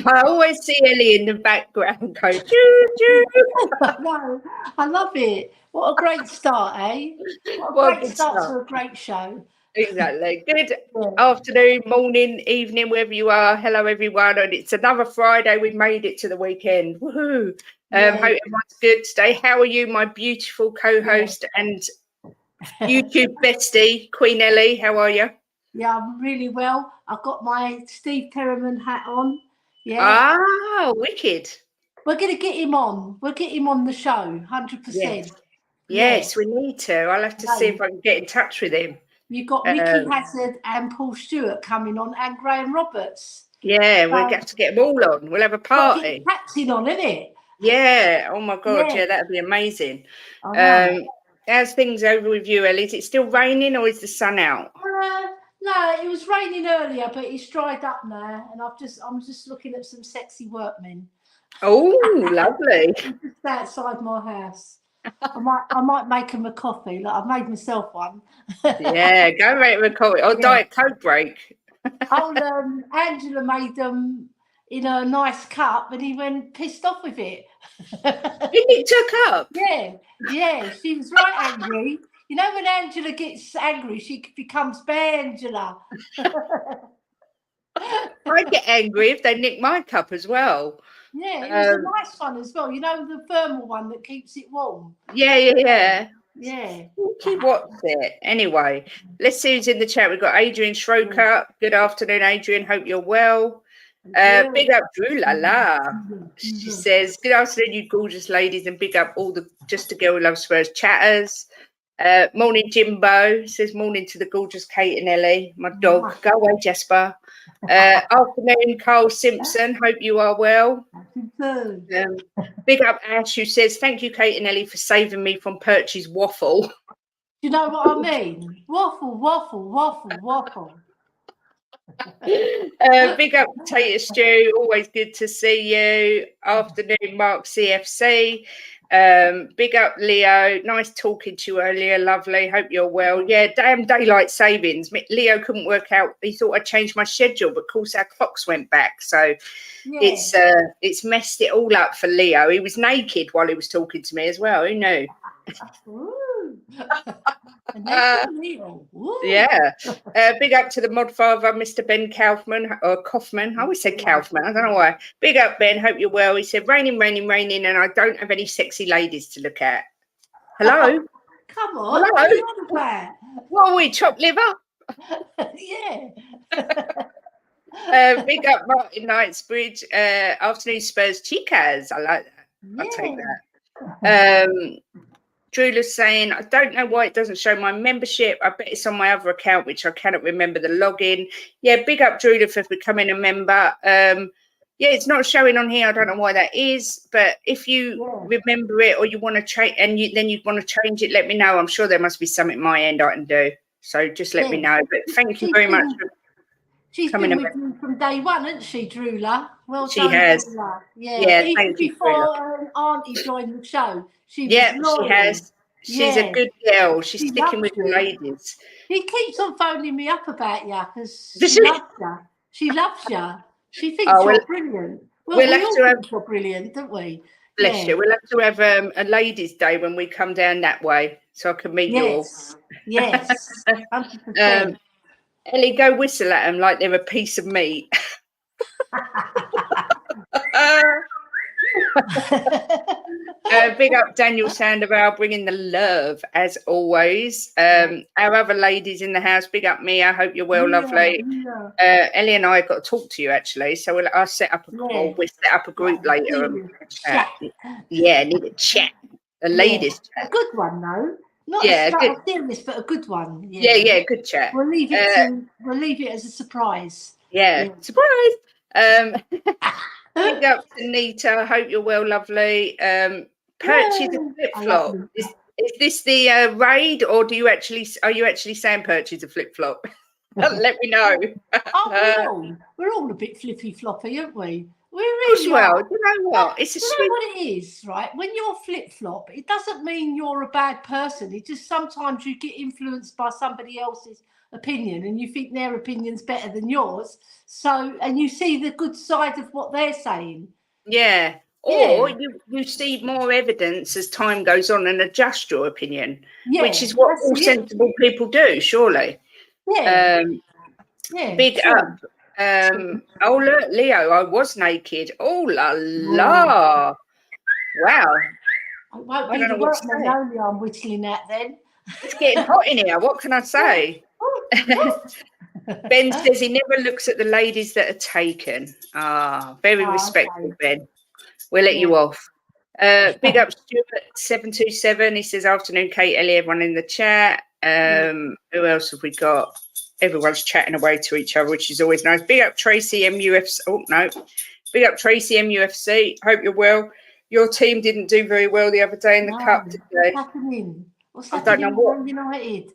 I always see Elly in the background go, choo, choo. No, I love it. What a great start, eh? What a What a great good start start. to a great show. Exactly. Good Yeah. afternoon, morning, evening, wherever you are. Hello, everyone. And it's another Friday. We've made it to the weekend. Woohoo. Yeah. Hope everyone's good today. How are you, my beautiful co-host and YouTube bestie, Queen Elly? How are you? Yeah, I'm really well. I've got my Steve Perriman hat on. Yeah. Ah, wicked. We're going to get him on. We'll get him on the show, Yes. 100%. Yeah. Yes, we need to. I'll have to see No, if I can get in touch with him. you've got Mickey Hazard and Paul Stewart coming on and Graham Roberts. Yeah, we'll have to get them all on. We'll have a Got to get the party. captain on, isn't it? Yeah. Oh my God. Yeah. Yeah, that'd be amazing. I know. How's things over with you, Elly? Is it still raining or is the sun out? No, it was raining earlier, but it's dried up now, and I'm just looking at some sexy workmen. Oh, lovely. Just outside my house. I might make them a coffee. Like I've made myself one. Yeah, go make them a coffee or Diet Coke break. Angela made them in a nice cup, and he went pissed off with it. He took up. Yeah, she was right angry. You know, when Angela gets angry, she becomes Angela. I get angry if they nick my cup as well. Yeah, it was a nice one as well. You know, the thermal one that keeps it warm. Yeah. Yeah. What's it? Anyway, let's see who's in the chat. We've got Adrian Schroker. Good afternoon, Adrian. Hope you're well. Big up Drew La. She says, good afternoon, you gorgeous ladies, and big up all the Just a Girl Who Loves Spurs chatters. Morning, Jimbo. Says morning to the gorgeous Kate and Elly. My dog. Go away, Jasper. Afternoon, Carl Simpson. Hope you are well. Big up Ash, who says, thank you, Kate and Elly, for saving me from Perch's waffle. You know what I mean? Waffle. Big up Potato Stew, always good to see you. Afternoon, Mark CFC. Big up Leo, nice talking to you earlier, lovely. Hope you're well. Yeah, damn daylight savings. Leo couldn't work out. He thought I'd changed my schedule, but of course our clocks went back. So it's messed it all up for Leo. He was naked while he was talking to me as well. Who knew? Yeah. Big up to the mod father, Mr. Ben Kaufman or Kaufman. I always said Kaufman. I don't know why. Big up, Ben. Hope you're well. He said, raining, and I don't have any sexy ladies to look at. Hello? Come on. Hello? What are we, chopped liver? Yeah. Big up Martin Knightsbridge. Afternoon Spurs Chicas. I like that. I'll take that. Drula's saying, I don't know why it doesn't show my membership. I bet it's on my other account, which I cannot remember the login. Yeah, big up Drula for becoming a member. Yeah, it's not showing on here. I don't know why that is. But if you remember it or you want to change and then you want to change it, let me know. I'm sure there must be something my end I can do. So just let me know. But thank you very much. She's been with you from day one, hasn't she, Drula? Well she done, has. Drula. Yeah, even before Auntie joined the show. She has. She's a good girl. She's sticking with the ladies. She keeps on phoning me up about you because she loves you. She loves you. She thinks you're brilliant. Well, we all think you're brilliant, don't we? Bless you. We'll have to have a ladies' day when we come down that way so I can meet you all. Yes, 100%. Elly, go whistle at them like they're a piece of meat. Big up Daniel Sandoval, bringing the love as always. Our other ladies in the house, big up Mia. Hope you're well, lovely. Elly and I have got to talk to you actually, so I'll set up a call. We'll set up a group later and chat. Yeah, need a chat. A ladies chat. A good one though. Not a serious, but a good one. Yeah, good chat. We'll leave it as a surprise. Yeah. Surprise. Big up to Nita. Hope you're well, lovely. Perches a flip flop. Is this the raid, or are you actually saying Perches a flip flop? Let me know. We're all a bit flippy floppy, aren't we? We really well. Do you know what? It's a you know what it is, right? When you're flip flop, it doesn't mean you're a bad person. It just sometimes you get influenced by somebody else's opinion and you think their opinion's better than yours. So, and you see the good side of what they're saying. Yeah. Or you see more evidence as time goes on and adjust your opinion, which is what all sensible people do, surely. Yeah. Big up. Oh, look, Leo, I was naked. Oh, la la. Wow. It won't be the workmen only I'm whistling at then. It's getting hot in here. What can I say? Ben says he never looks at the ladies that are taken. Very respectful, Ben. We'll let you off. Big up Stuart727. He says, afternoon, Kate, Ellie, everyone in the chat. Who else have we got? Everyone's chatting away to each other, which is always nice. Big up Tracy MUFC. Oh, no. Big up Tracy MUFC. Hope you're well. Your team didn't do very well the other day in the cup, did they? What's happening? I don't know what. United?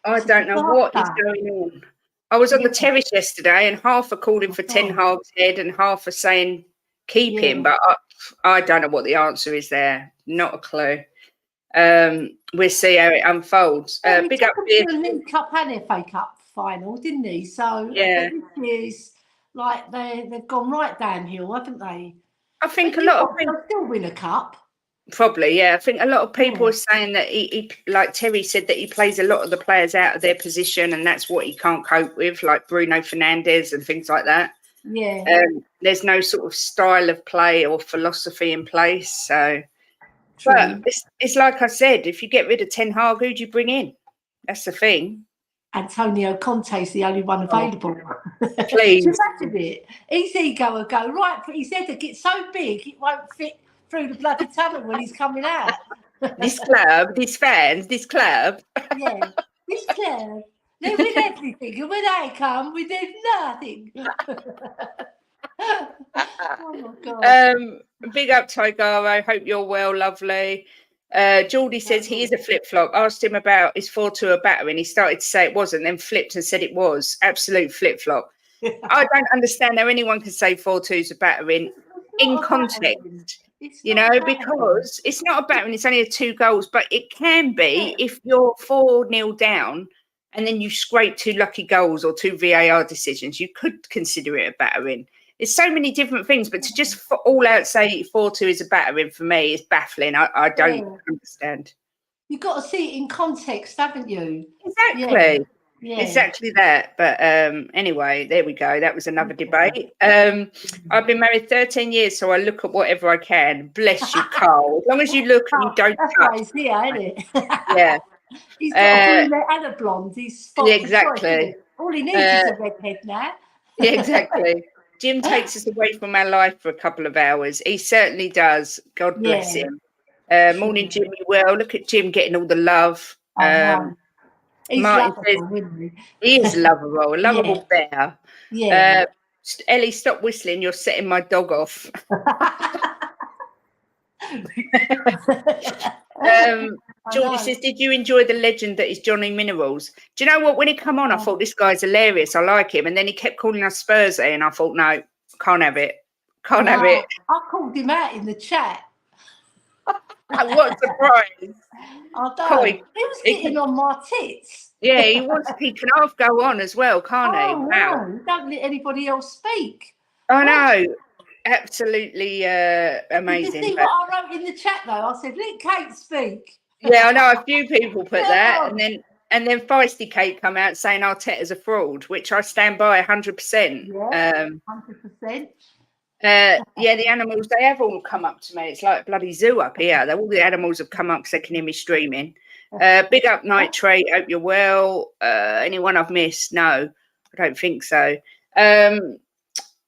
I don't know what is going on. I was on the terrace yesterday and half are calling for Ten Hag's head and half are saying keep him, but I don't know what the answer is there. Not a clue. We'll see how it unfolds. Big up the League Cup and FA Cup final, didn't he? So it's like they've gone right downhill, haven't they? I think a lot of people still win a cup. Probably, yeah. I think a lot of people are saying that he, like Terry said, that he plays a lot of the players out of their position, and that's what he can't cope with, like Bruno Fernandes and things like that. Yeah. There's no sort of style of play or philosophy in place. So, but it's like I said, if you get rid of Ten Hag, who do you bring in? That's the thing. Antonio Conte's the only one available. Please. Imagine it. His ego will go right. His head will get so big it won't fit through the bloody tunnel when he's coming out. This club, these fans, this club. Yeah, this club. They win everything, and when I come, we do nothing. Oh my God. Big up, Tigaro. Hope you're well, lovely. Geordie says he is a flip-flop. Asked him about his 4-2 a battering. He started to say it wasn't, then flipped and said it was. Absolute flip-flop. I don't understand how anyone can say 4-2's a battering in context. You know, because it's not a battering, it's only 2 goals, but it can be if you're 4-0 down and then you scrape 2 lucky goals or 2 VAR decisions, you could consider it a battering. There's so many different things, but to just all out say 4-2 is a battering for me is baffling. I don't understand. You've got to see it in context, haven't you? Exactly. Yeah. Exactly that. But anyway, there we go. That was another debate. I've been married 13 years, so I look at whatever I can. Bless you, Carl. As long as you look and you don't touch. He's here, isn't it? Yeah. He's got a brunette and a blonde. He's exactly. All he needs is a redhead now. Yeah, exactly. Jim takes us away from our life for a couple of hours. He certainly does. God bless him. Morning, Jimmy. Well, look at Jim getting all the love. He's Martin lovable, isn't he is lovable, a lovable bear. Yeah. Ellie, stop whistling. You're setting my dog off. Geordie says, did you enjoy the legend that is Johnny Minerals? Do you know what? When he come on, I thought this guy's hilarious. I like him. And then he kept calling us Spursy, and I thought, no, can't have it. Can't have it. I called him out in the chat. What a surprise. I don't. He was getting on my tits. Yeah, he was. He can half go on as well, can't he? Wow. No, don't let anybody else speak. I know. Absolutely amazing. Did you see what I wrote in the chat though? I said, let Kate speak. Yeah, I know a few people put that, and then Feisty Kate come out saying Arteta's a fraud, which I stand by 100%. Yeah, 100%. Yeah, the animals, they have all come up to me. It's like a bloody zoo up here. All the animals have come up because they can hear me streaming. Big up Nitrate, hope you're well. Anyone I've missed? No, I don't think so.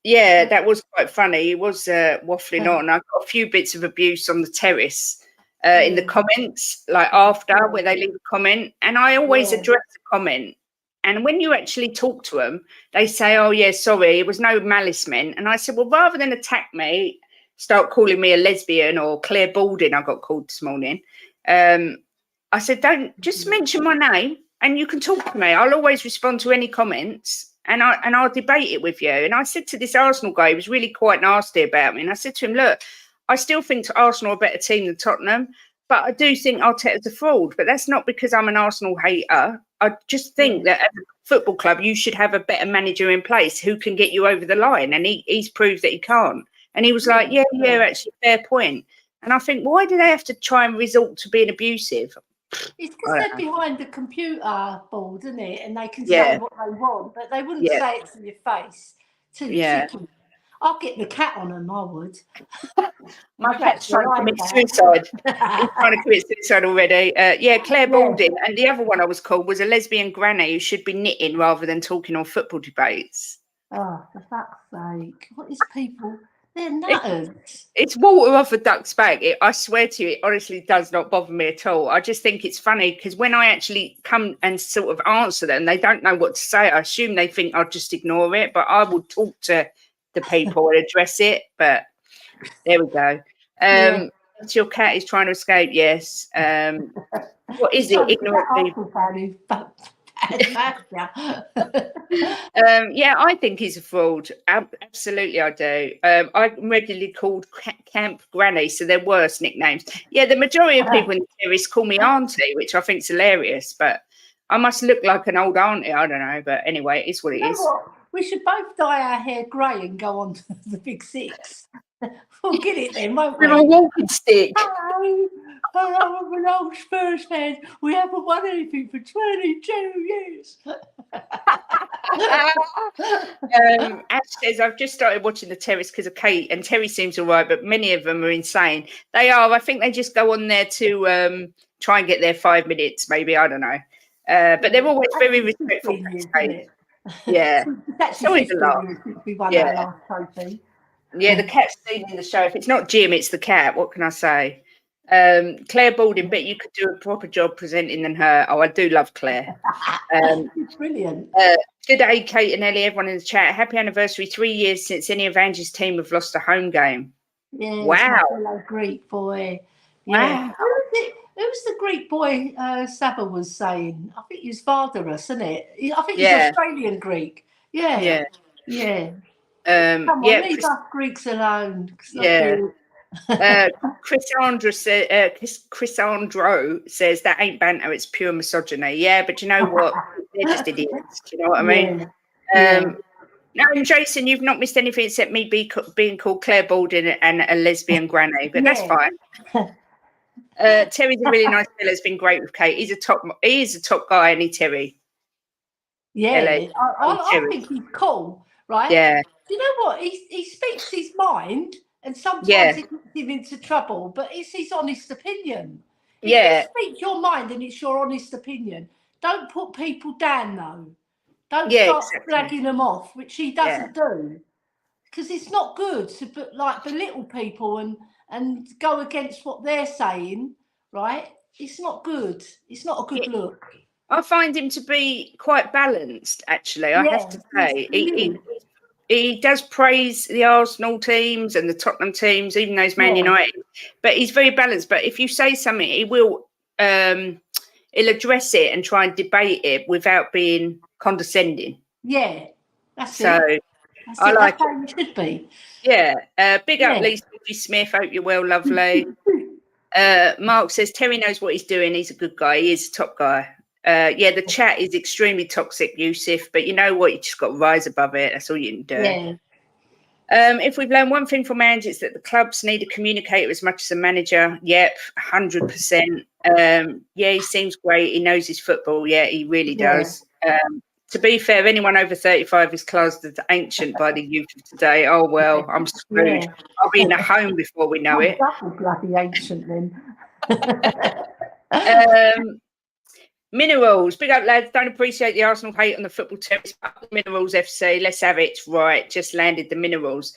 Yeah, that was quite funny. He was waffling on. I got a few bits of abuse on the terrace in the comments, like after where they leave a comment. And I always address the comment. And when you actually talk to them, they say, oh, yeah, sorry, it was no malice meant. And I said, well, rather than attack me, start calling me a lesbian or Claire Balding, I got called this morning. I said, don't just mention my name and you can talk to me. I'll always respond to any comments and I'll debate it with you. And I said to this Arsenal guy, he was really quite nasty about me. And I said to him, look, I still think Arsenal are a better team than Tottenham, but I do think Arteta's a fraud. But that's not because I'm an Arsenal hater. I just think that as a football club, you should have a better manager in place who can get you over the line. And he's proved that he can't. And he was like, yeah, actually, fair point. And I think, why do they have to try and resort to being abusive? It's because they're behind the computer board, isn't it? And they can say what they want, but they wouldn't say it to your face. I'll get the cat on them, I would. My cat's trying to commit suicide. He's trying to commit suicide already. Claire Balding. And the other one I was called was a lesbian granny who should be knitting rather than talking on football debates. Oh, for fuck's sake. What is people? They're nutters. It's water off a duck's back. I swear to you, it honestly does not bother me at all. I just think it's funny because when I actually come and sort of answer them, they don't know what to say. I assume they think I'll just ignore it, but I will talk to the people and address it. But there we go. Your cat is trying to escape. Yes. What is it? Ignorant people. I think he's a fraud. Absolutely, I do. I'm regularly called Camp Granny, so they're worse nicknames. Yeah, the majority of people in the series call me Auntie, which I think is hilarious, but I must look like an old auntie. I don't know, but anyway, it's what it is. What? We should both dye our hair grey and go on to the Big Six. We'll get it then, won't we? With a walking stick. Hello, I'm an old Spurs fan. We haven't won anything for 22 years. Ash says, I've just started watching The Terrace because of Kate, and Terry seems all right, but many of them are insane. They are. I think they just go on there to try and get their 5 minutes, maybe. I don't know. But they're always very respectful. Yeah. That's always a lot. We won our last trophy. Yeah, the cat's seen in the show. If it's not Jim, it's the cat. What can I say? Claire Balding, bet you could do a proper job presenting than her. Oh, I do love Claire. Brilliant. Good day, Kate and Ellie, everyone in the chat. Happy anniversary, 3 years since any of Angie's team have lost a home game. Yeah, wow. Hello, Greek boy. Yeah. Wow. Who's the Greek boy Saba was saying? I think he's Vardarus, isn't it? I think he's Australian Greek. Yeah. Come on, leave us Greeks alone. Chris Andro says that ain't banter, it's pure misogyny. Yeah, but you know what? They're just idiots. Do you know what I mean? No, Jason, you've not missed anything except me being called Claire Balding and a lesbian granny, but that's fine. Terry's a really nice fella. It's been great with Kate. He is a top guy, and Terry. Yeah, I think he's cool, right? Yeah. You know what? He speaks his mind, and sometimes it gets him into trouble, but it's his honest opinion. If you speak your mind and it's your honest opinion, don't put people down, though. Don't start flagging them off, which he doesn't do, because it's not good to belittle people and go against what they're saying, right? It's not good. It's not a good look. I find him to be quite balanced, actually. I have to say, he does praise the Arsenal teams and the Tottenham teams, even though he's Man United. But he's very balanced. But if you say something, he will he'll address it and try and debate it without being condescending. Yeah, that's so it. I like that's how it should be. Yeah. Big up, Lisa Smith. Hope you're well, lovely. Mark says Terry knows what he's doing. He's a good guy. He is a top guy. The chat is extremely toxic, Yusuf, but you know what? You just got to rise above it. That's all you can do. Yeah. If we've learned one thing from Ange, it's that the clubs need a communicator as much as a manager. Yep, 100%. He seems great. He knows his football. Yeah, he really does. To be fair, anyone over 35 is classed as ancient by the youth of today. Oh, well, I'm screwed. I'll be in a home before we know it. Double bloody ancient then. Minerals, big up, lads. Don't appreciate the Arsenal hate on the football terrace. Minerals FC, let's have it. Right, just landed the minerals.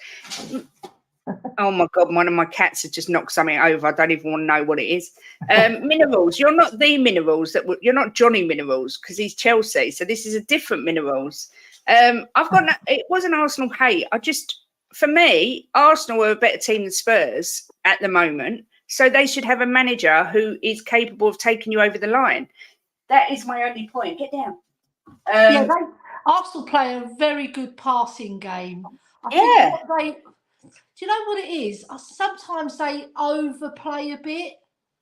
Oh my God, one of my cats has just knocked something over. I don't even want to know what it is. Minerals, you're not the Minerals. You're not Johnny Minerals because he's Chelsea. So this is a different Minerals. It wasn't Arsenal hate. For me, Arsenal are a better team than Spurs at the moment. So they should have a manager who is capable of taking you over the line. That is my only point. Get down. Arsenal play a very good passing game. Do you know what it is? Sometimes they overplay a bit.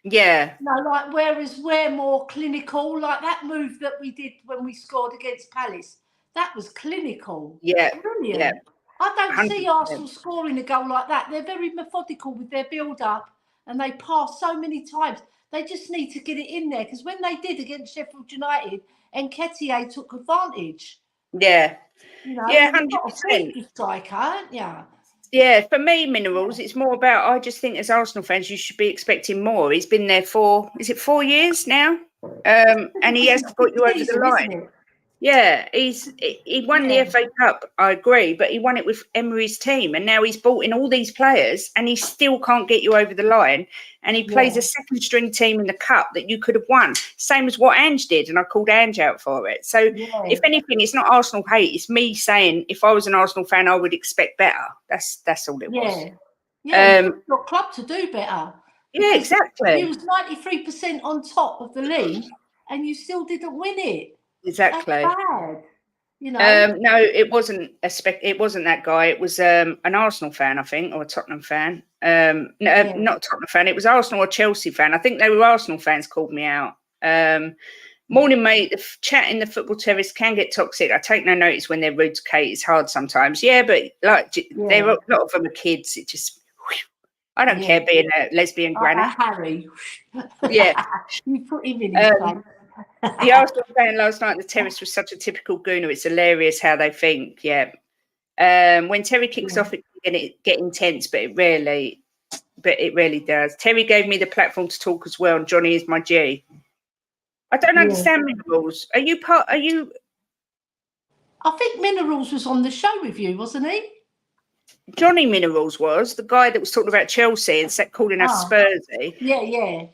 Yeah. You know, like, whereas we're more clinical, like that move that we did when we scored against Palace, that was clinical. Yeah. Brilliant. Yeah. I don't 100%. see Arsenal scoring a goal like that. They're very methodical with their build-up and they pass so many times. They just need to get it in there, because when they did against Sheffield United, Nketiah took advantage. Yeah. You know, Yeah, you've got to 100%. beat the striker, haven't you? Yeah, for me, Minerals, it's more about, I just think as Arsenal fans, you should be expecting more. He's been there for, is it 4 years now? And he has got you over the line. Yeah, he won the FA Cup, I agree, but he won it with Emery's team, and now he's brought in all these players, and he still can't get you over the line. And he plays a second string team in the cup that you could have won, same as what Ange did, and I called Ange out for it. So, if anything, it's not Arsenal hate; it's me saying if I was an Arsenal fan, I would expect better. That's all it was. Yeah, your club to do better. Yeah, exactly. You was 93% on top of the league, and you still didn't win it. Exactly. That's bad. You know? No, it wasn't it wasn't that guy. It was an Arsenal fan, I think, or a Tottenham fan. No, not Tottenham fan. It was Arsenal or Chelsea fan. I think they were Arsenal fans called me out. Morning, mate. The chat in the football terrace can get toxic. I take no notice when they're rude to Kate. It's hard sometimes. Yeah, but like there are a lot of them are kids. It just I don't care being a lesbian granny. Harry. Yeah. You put him in his place. The Arsenal fan last night on the terrace was such a typical gooner. It's hilarious how they think. Yeah. When Terry kicks off, it can get intense, but it rarely does. Terry gave me the platform to talk as well, and Johnny is my G. I don't understand Minerals. Are you? I think Minerals was on the show with you, wasn't he? Johnny Minerals was the guy that was talking about Chelsea and calling us Spursy. Yeah.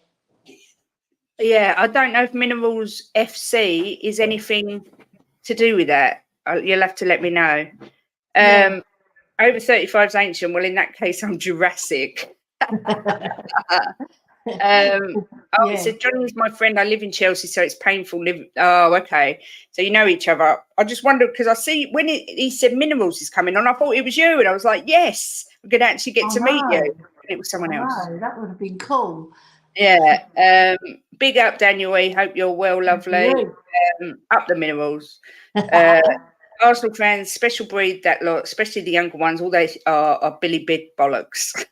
Yeah, I don't know if Minerals FC is anything to do with that. You'll have to let me know. Over 35's ancient. Well, in that case, I'm Jurassic. He said, Johnny's my friend. I live in Chelsea, so it's painful living. Oh, okay. So you know each other. I just wondered because I see when he said Minerals is coming on, I thought it was you, and I was like, yes, we're going to actually get to meet you. And it was someone else. That would have been cool. Yeah. Big up, Daniel. I hope you're well, lovely. Up the Minerals. Arsenal fans, special breed, that lot, especially the younger ones. All they are Billy Big bollocks.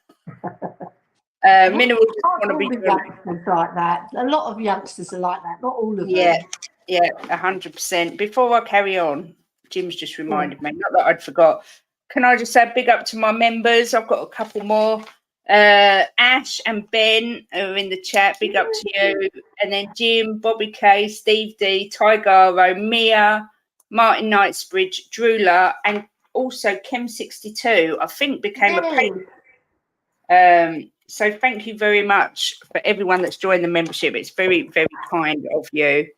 Minerals want to be youngsters like that. A lot of youngsters are like that. Not all of them. Yeah, 100%. Before I carry on, Jim's just reminded me. Not that I'd forgot. Can I just say big up to my members? I've got a couple more. Ash and Ben are in the chat. Big up to you. And then Jim, Bobby K, Steve D, Tigaro, Mia, Martin Knightsbridge, Drula, and also Chem62, I think became a patron. So thank you very much for everyone that's joined the membership. It's very, very kind of you.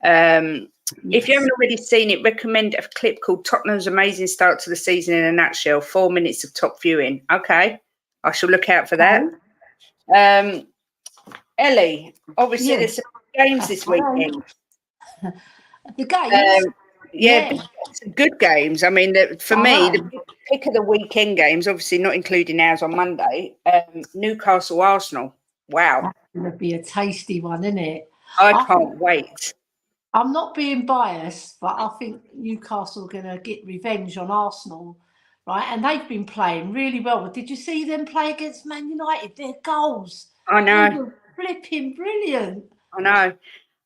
If you haven't already seen it, recommend a clip called Tottenham's Amazing Start to the Season in a Nutshell, 4 minutes of top viewing. Okay. I shall look out for that. Elly, obviously there's some games this weekend. The games? Some good games. I mean, for me, the pick of the weekend games, obviously not including ours on Monday, Newcastle, Arsenal. Wow. That's going to be a tasty one, isn't it? I can't wait. I'm not being biased, but I think Newcastle are going to get revenge on Arsenal. Right, and they've been playing really well. Did you see them play against Man United? Their goals. I know. They were flipping brilliant. I know.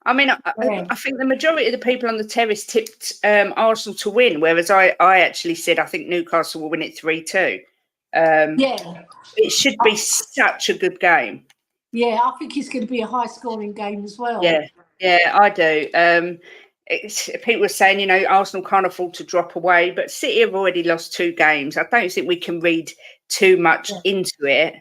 I mean, I think the majority of the people on the terrace tipped Arsenal to win, whereas I actually said I think Newcastle will win it 3-2. It should be such a good game. Yeah, I think it's going to be a high-scoring game as well. Yeah, I do. People were saying, you know, Arsenal can't afford to drop away, but City have already lost 2 games. I don't think we can read too much into it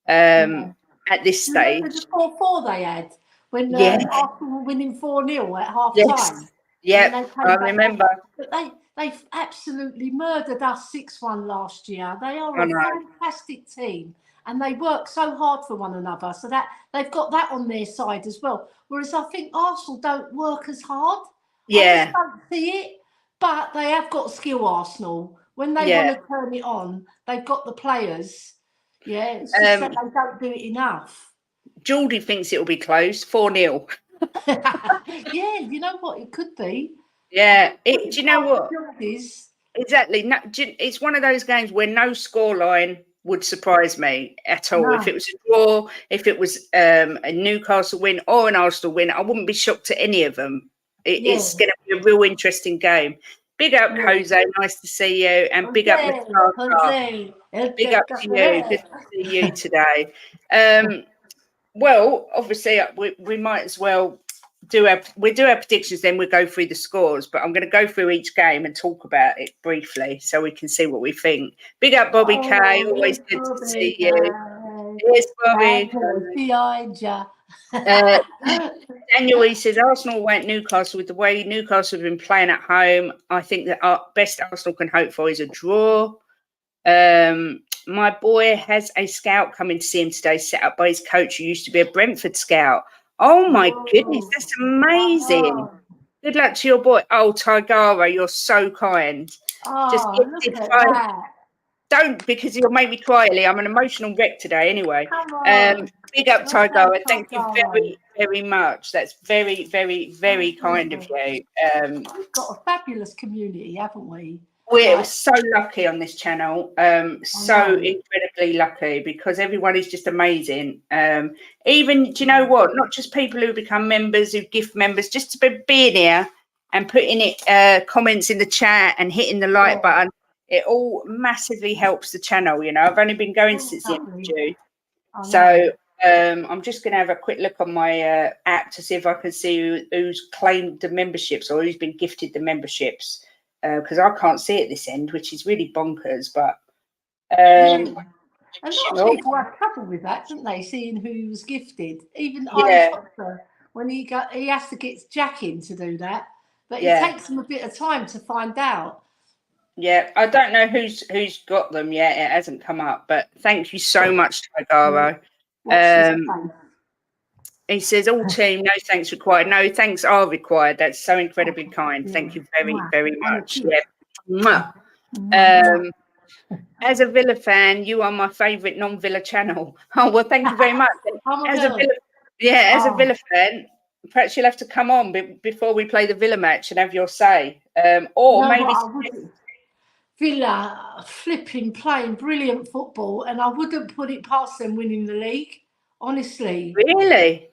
at this stage. The 4-4 they had when Arsenal were winning 4-0 at half-time. Yeah, I remember. But they've absolutely murdered us 6-1 last year. They are a fantastic team. And they work so hard for one another, so that they've got that on their side as well. Whereas I think Arsenal don't work as hard. I just don't see it, but they have got skill. Arsenal, when they want to turn it on, they've got the players. Yeah, it's just that they don't do it enough. Geordie thinks it'll be close, 4-0. Yeah, you know what? It could be. Yeah. Do you know what? Geordies. Exactly. No, it's one of those games where no scoreline would surprise me at all. No. If it was a draw, if it was a Newcastle win or an Arsenal win, I wouldn't be shocked at any of them. It's going to be a real interesting game. Big up, Jose. Nice to see you. And big up, Jose. Big up to you. Good to see you today. Well, obviously, we might as well do our predictions, then we'll go through the scores, but I'm going to go through each game and talk about it briefly so we can see what we think. Big up Bobby K, always good to see you. Yes, Bobby. Behind you. Daniel, he says Arsenal went Newcastle. With the way Newcastle have been playing at home, I think that our best Arsenal can hope for is a draw. My boy has a scout coming to see him today, set up by his coach, who used to be a Brentford scout. Oh my goodness, that's amazing. Good luck to your boy. Oh, Tigara, you're so kind. Just look at that. Don't, because you'll make me cry, Elly. I'm an emotional wreck today anyway. Big up, Tigara. Thank you very, very much. That's very, very, very kind of you. We've got a fabulous community, haven't we? We're so lucky on this channel, so incredibly lucky, because everyone is just amazing. Even, do you know what? Not just people who become members, who gift members, just to be being here and putting it comments in the chat and hitting the like button. It all massively helps the channel. You know, I've only been going since the end of June, so I'm just going to have a quick look on my app to see if I can see who's claimed the memberships or who's been gifted the memberships. Because I can't see it this end, which is really bonkers. But a lot of people have trouble with that, don't they? Seeing who was gifted. Even when he has to get Jack in to do that, but it takes him a bit of time to find out. Yeah, I don't know who's got them yet. It hasn't come up, but thank you so much, Tigaro. He says, all team, no thanks required. No thanks are required. That's so incredibly kind. Thank you very, very much. Yeah. As a Villa fan, you are my favourite non-Villa channel. Oh, well, thank you very much. As a Villa fan, perhaps you'll have to come on before we play the Villa match and have your say. Villa flipping playing brilliant football, and I wouldn't put it past them winning the league, honestly. Really?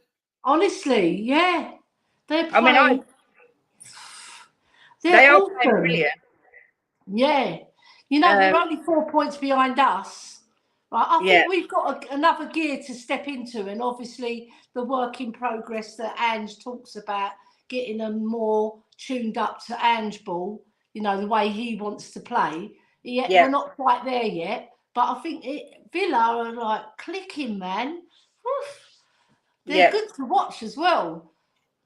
Honestly, yeah. They're playing. They are playing brilliant. Yeah. You know, they're only 4 points behind us. Right? I think we've got another gear to step into, and obviously the work in progress that Ange talks about, getting them more tuned up to Ange ball, you know, the way he wants to play. We're not quite there yet, but I think Villa are like clicking, man. Oof. They're good to watch as well.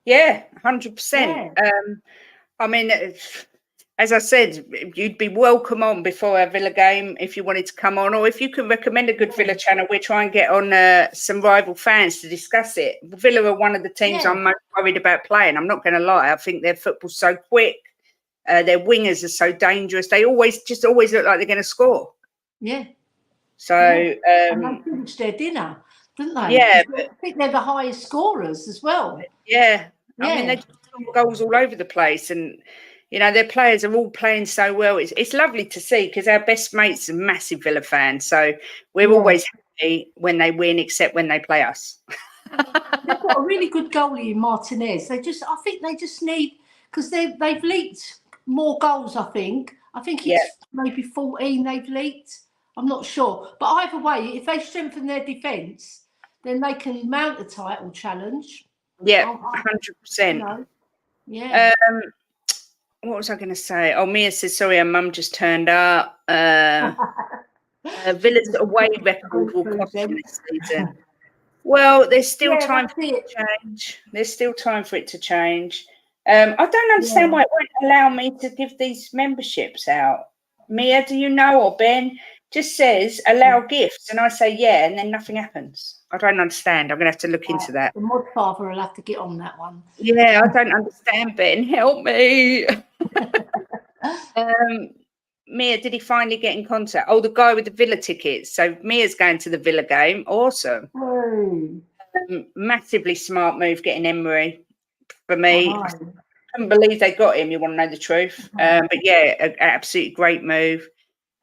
Yeah, 100%. I mean, as I said, you'd be welcome on before our Villa game if you wanted to come on, or if you can recommend a good Villa channel, we'll try and get on some rival fans to discuss it. Villa are one of the teams I'm most worried about playing. I'm not going to lie. I think their football's so quick. Their wingers are so dangerous. They always look like they're going to score. Yeah. So and they finished their dinner, didn't they? Yeah, I think they're the highest scorers as well. Yeah. I mean, they just score goals all over the place, and you know their players are all playing so well. It's lovely to see, because our best mate's a massive Villa fan, so we're always happy when they win, except when they play us. They've got a really good goalie in Martinez. I think they just need, because they've leaked more goals. I think it's maybe 14 they've leaked. I'm not sure, but either way, if they strengthen their defence, then they can mount a title challenge. Yeah, 100%. You know, yeah. What was I going to say? Oh, Mia says, sorry, her mum just turned up. Villa's away record will cost them this season. Well, there's still time for it to change. There's still time for it to change. I don't understand why it won't allow me to give these memberships out. Mia, do you know, or Ben? Just says allow gifts, and I say and then nothing happens. I don't understand. I'm going to have to look into that. The mod father will have to get on that one. Yeah, I don't understand, Ben. Help me. Mia, did he finally get in contact? Oh, the guy with the Villa tickets. So Mia's going to the Villa game. Awesome. Massively smart move getting Emery for me. I couldn't believe they got him. You want to know the truth? But yeah, an absolutely great move.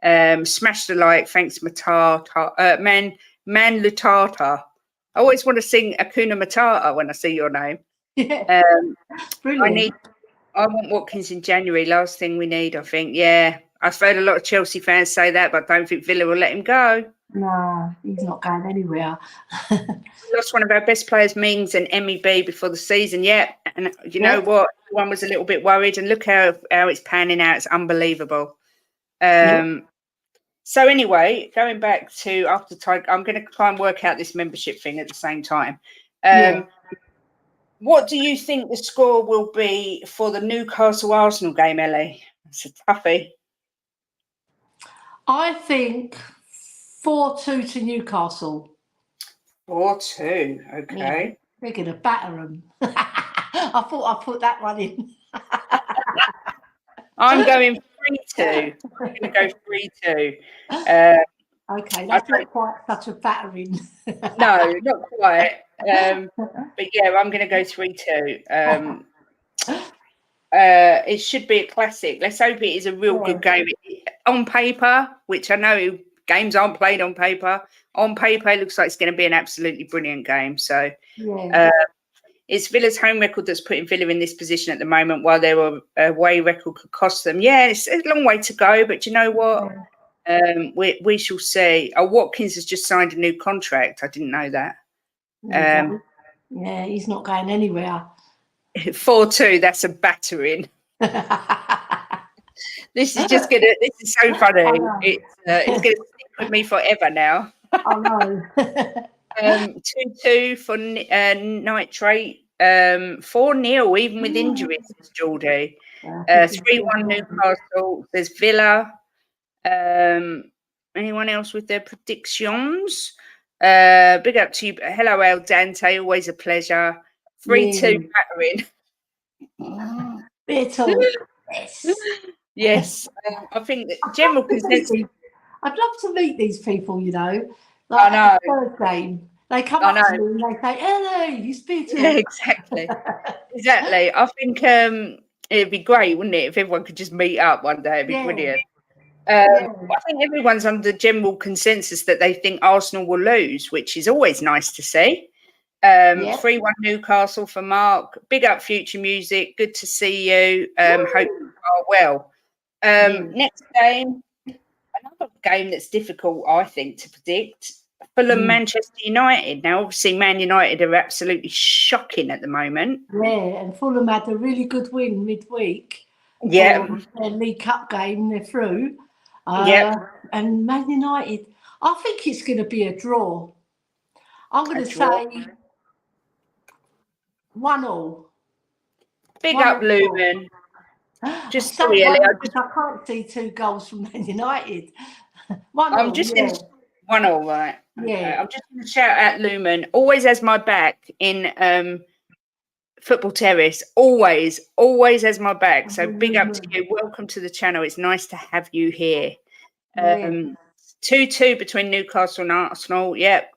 Smashed the like. Thanks, Matata. Man Lutata. I always want to sing Akuna Matata when I see your name. Yeah. Brilliant. I want Watkins in January. Last thing we need, I think. Yeah, I've heard a lot of Chelsea fans say that, but I don't think Villa will let him go. No, he's not going anywhere. We lost one of our best players, Mings and MEB, before the season. Yeah, and you know what? Everyone was a little bit worried, and look how it's panning out. It's unbelievable. So anyway, going back to after time, I'm going to try and work out this membership thing at the same time. What do you think the score will be for the Newcastle-Arsenal game, Elly? It's a toughie. I think 4-2 to Newcastle. 4-2, okay. Yeah, they're going to batter them. I thought I'd put that one in. I'm going 3-2. I'm going to go 3-2. Okay, that's not quite such a battering. No, not quite. But yeah, I'm going to go 3-2. It should be a classic. Let's hope it is a real good game. On paper, which I know games aren't played on paper. On paper, it looks like it's going to be an absolutely brilliant game. So it's Villa's home record that's putting Villa in this position at the moment, while their away record could cost them. Yeah, it's a long way to go, but you know what? We shall see. Oh, Watkins has just signed a new contract. I didn't know that. Yeah, he's not going anywhere. 4-2, that's a battering. This is so funny. It's going to stick with me forever now. I know. 2-2 for Nitrate. 4-0, even with injuries, Geordie. 3-1 Newcastle. There's Villa. Anyone else with their predictions? Big up to you. Hello, El Dante. Always a pleasure. 3-2 battering. Yes. I think that general consensus. I'd love to meet these people, you know. Like I know. First game, they come up to me and they say, "Hello, you speak to me." Yeah, exactly. Exactly. I think it'd be great, wouldn't it, if everyone could just meet up one day? It'd be brilliant. I think everyone's under general consensus that they think Arsenal will lose, which is always nice to see. 3-1 Newcastle for Mark. Big up Future Music. Good to see you. Hope you are well. Next game, another game that's difficult, I think, to predict. Fulham Manchester United. Now, obviously, Man United are absolutely shocking at the moment. Yeah, and Fulham had a really good win midweek. Yeah. Their League Cup game, they're through. And Man United, I think it's going to be a draw. I'm going to say 1-1. Big up, Lumen. Just sorry, Elly, I can't see 2 goals from Man United. 1-0. I'm just 1-0, right? Yeah. Okay. I'm just going to shout out Lumen. Always has my back in Football Terrace. Always has my back. So big up to you. Welcome to the channel. It's nice to have you here. 2-2 between Newcastle and Arsenal. Yep.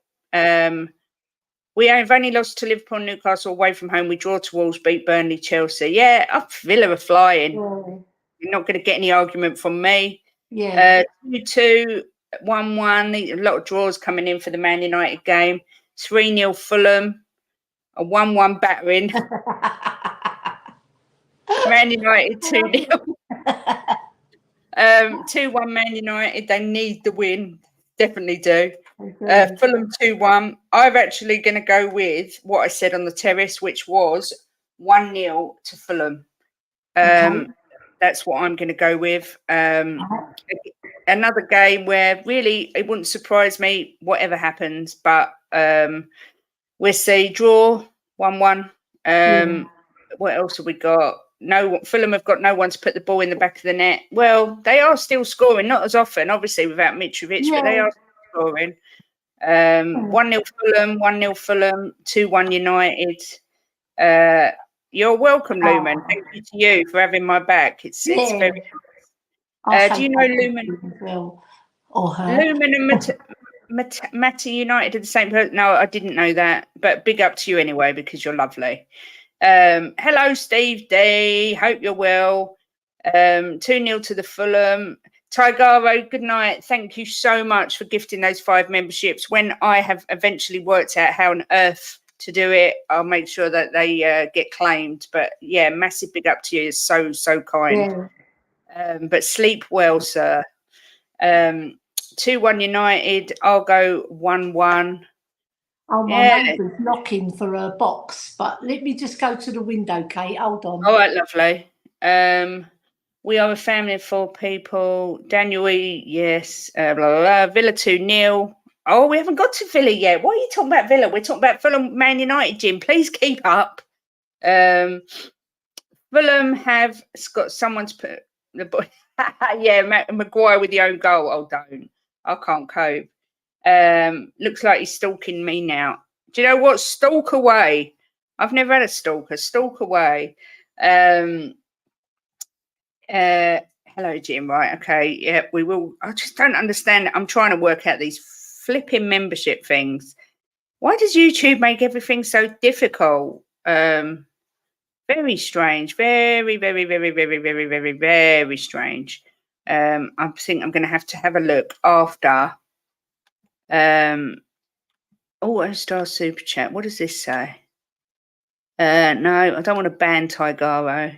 We have only lost to Liverpool and Newcastle away from home. We draw to Wolves, beat Burnley, Chelsea. Yeah, Villa are flying. You're not going to get any argument from me. 2-2, 1-1. A lot of draws coming in for the Man United game. 3-0 Fulham. A 1-1 battering. Man United 2-0. 2-1 Man United. They need the win. Definitely do. Fulham 2-1. I'm actually going to go with what I said on the terrace, which was 1-0 to Fulham. That's what I'm going to go with. Another game where really it wouldn't surprise me whatever happens, but we'll see. Draw 1-1. What else have we got? Fulham have got no one to put the ball in the back of the net. Well, they are still scoring, not as often, obviously, without Mitrovic, but they are still scoring. 1-0 Fulham, 1-0 Fulham, 2-1 United. You're welcome, Lumen. Thank you to you for having my back. It's very nice. Do you know Lumen? Or her. Lumen and Matty United are the same person. No, I didn't know that. But big up to you anyway, because you're lovely. Hello, Steve D. Hope you're well. 2-0 to the Fulham. Tigaro, good night. Thank you so much for gifting those 5 memberships. When I have eventually worked out how on earth to do it, I'll make sure that they get claimed. But yeah, massive big up to you. It's so, so kind. Yeah. But sleep well, sir. 2-1 United. I'll go 1-1. Oh, my neighbour's knocking for a box, but let me just go to the window, Kate. Hold on. All right, lovely. We are a family of 4 people. Daniel E, yes. Blah, blah, blah. Villa 2-0. Oh, we haven't got to Villa yet. Why are you talking about Villa? We're talking about Fulham Man United, Jim. Please keep up. Fulham have got someone to put the boy. Yeah, Maguire with the own goal. Oh, don't. I can't cope. Looks like he's stalking me now. Do you know what? Stalk away. I've never had a stalker. Stalk away. Hello, Jim. Right. Okay. Yeah, we will. I just don't understand. I'm trying to work out these flipping membership things. Why does YouTube make everything so difficult? Very strange. Very, very, very, very, very, very, very strange. I think I'm going to have a look after. Oh, star super chat. What does this say? No, I don't want to ban Tigaro.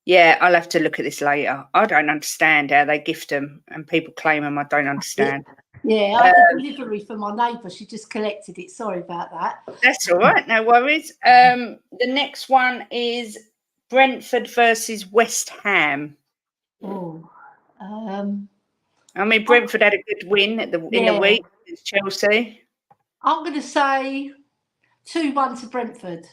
Yeah, I'll have to look at this later. I don't understand how they gift them and people claim them. I don't understand. Yeah, I had a delivery for my neighbour. She just collected it. Sorry about that. That's all right. No worries. The next one is Brentford versus West Ham. Oh, I mean, Brentford had a good win in the week against Chelsea. I'm going to say 2-1 to Brentford.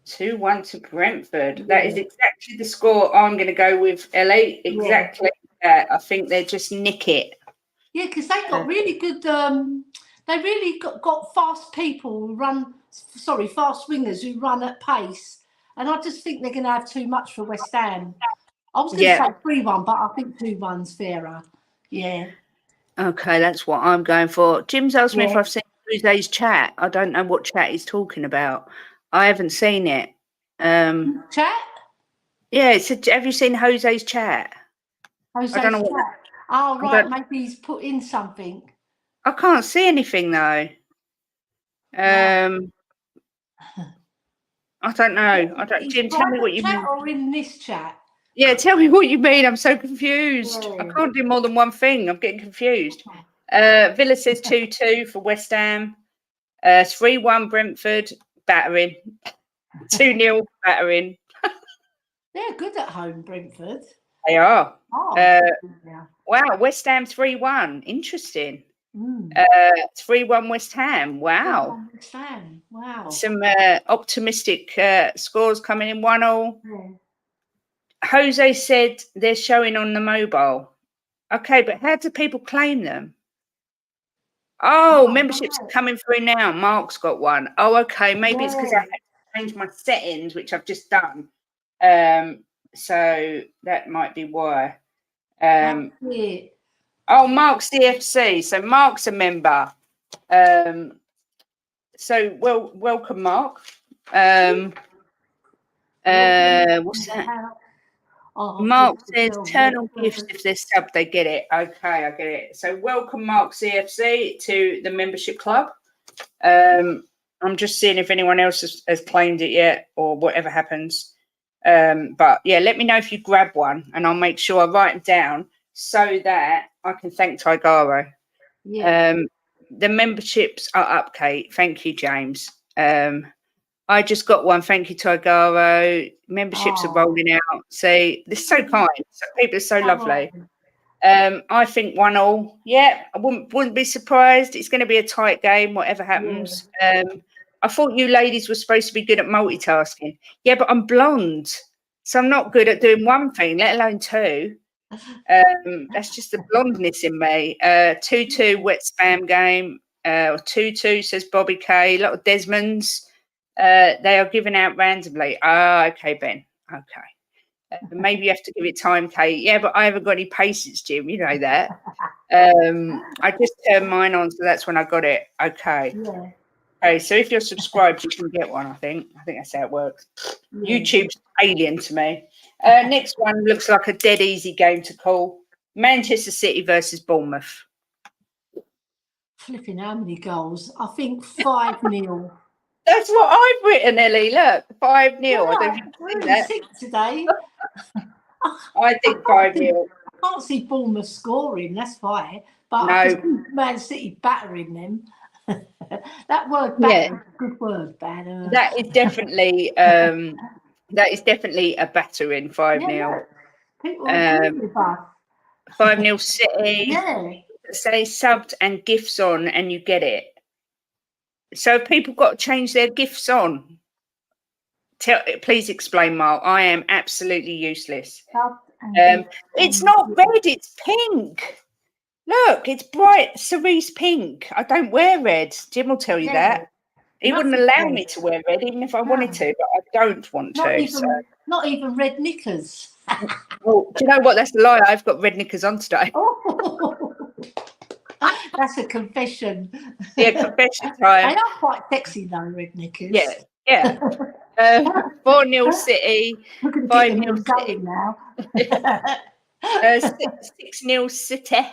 2-1 to Brentford. Yeah. That is exactly the score I'm going to go with, Elly. Exactly. Yeah. I think they just nick it. Yeah, because they got really good. They really got fast people who run. Sorry, fast wingers who run at pace. And I just think they're going to have too much for West Ham. I was going to say 3-1, but I think 2-1's fairer. Yeah. Okay, that's what I'm going for. Jim's asked me if I've seen Jose's chat. I don't know what chat he's talking about. I haven't seen it. Chat? Yeah, it said, have you seen Jose's chat? Jose's chat. Oh, right. Maybe he's put in something. I can't see anything though. I don't know. Jim, tell me what you mean. Or in this chat? Yeah, tell me what you mean. I'm so confused. I can't do more than one thing. I'm getting confused. Villa says 2-2 for West Ham. 3-1 Brentford, battering. 2-0 battering. They're good at home, Brentford. They are. Wow, West Ham 3-1. Interesting. 3-1 West Ham. Wow. West Ham. Wow. Some optimistic scores coming in 1-1. Jose said they're showing on the mobile. Okay, but how do people claim them? Oh, memberships are coming through now. Mark's got one. Oh, okay. Maybe it's because I had to change my settings, which I've just done. So that might be why. Oh, Mark's DFC. So Mark's a member. So welcome, Mark. What's that? Mark says turn on gifts if they're sub, they get it. Okay, I get it. So welcome, Mark CFC, to the membership club. I'm just seeing if anyone else has claimed it yet or whatever happens. But yeah, let me know if you grab one and I'll make sure I write them down so that I can thank Tigaro. Yeah. The memberships are up, Kate. Thank you, James. I just got one. Thank you, Tigaro. Memberships are rolling out. See, this is so kind. People are so lovely. I think 1-1. Yeah, I wouldn't be surprised. It's going to be a tight game, whatever happens. I thought you ladies were supposed to be good at multitasking. Yeah, but I'm blonde, so I'm not good at doing one thing, let alone two. That's just the blondness in me. 2-2 wet spam game. 2-2 says Bobby K. A lot of Desmonds. They are given out randomly. Okay, Ben. Okay. Maybe you have to give it time, Kate. Yeah, but I haven't got any patience, Jim. You know that. I just turned mine on, so that's when I got it. Okay. Yeah. Okay, so if you're subscribed, you can get one, I think. I think that's how it works. Yeah. YouTube's alien to me. Next one looks like a dead easy game to call. Manchester City versus Bournemouth. Flipping how many goals? I think 5-0. That's what I've written, Elly. Look, 5-0. Yeah, I don't think we're really sick today. I think 5-0. I can't see Bournemouth scoring, that's fine. But No. I can see Man City battering them. That word battering, good word, batter. That is definitely a battering 5-0. People agree with us. 5-0 City. Yeah. Say subbed and gifts on and you get it. So people got to change their gifts on. Please explain, Mark. I am absolutely useless. It's not red, it's pink. Look, it's bright cerise pink. I don't wear red. Jim will tell you that. He wouldn't allow me to wear red, even if I wanted to, but I don't want to. Not even red knickers. Well, do you know what? That's a lie. I've got red knickers on today. Oh. That's a confession. Yeah, confession time. They are quite sexy though, red knickers. Yeah. 4-0 City. 5-0 City now. 6-0 City.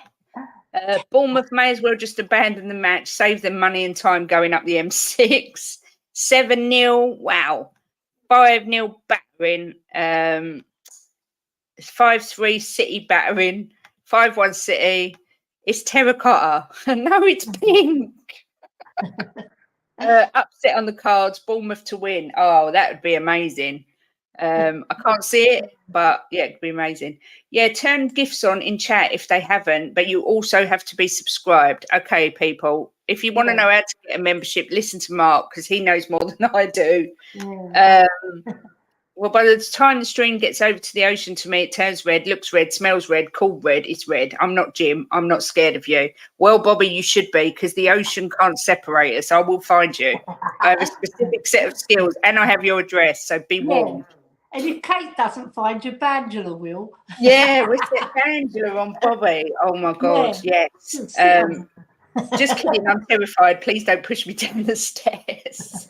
Bournemouth may as well just abandon the match, save them money and time going up the M6. 7-0. Wow. 5-0 battering. 5-3 City battering. 5-1 City. It's terracotta. No, it's pink. Upset on the cards. Bournemouth to win. Oh, that would be amazing. I can't see it, but yeah, it'd be amazing. Yeah, turn gifts on in chat if they haven't, but you also have to be subscribed. Okay, people. If you want to know how to get a membership, listen to Mark because he knows more than I do. Yeah. Well, by the time the stream gets over to the ocean, to me, it turns red, looks red, smells red, called red. It's red. I'm not Jim. I'm not scared of you. Well, Bobby, you should be because the ocean can't separate us. I will find you. I have a specific set of skills and I have your address. So be warned. And if Kate doesn't find you, Bangela will. Yeah, we set Bangela on Bobby. Oh, my God. Yes. Just kidding. I'm terrified. Please don't push me down the stairs.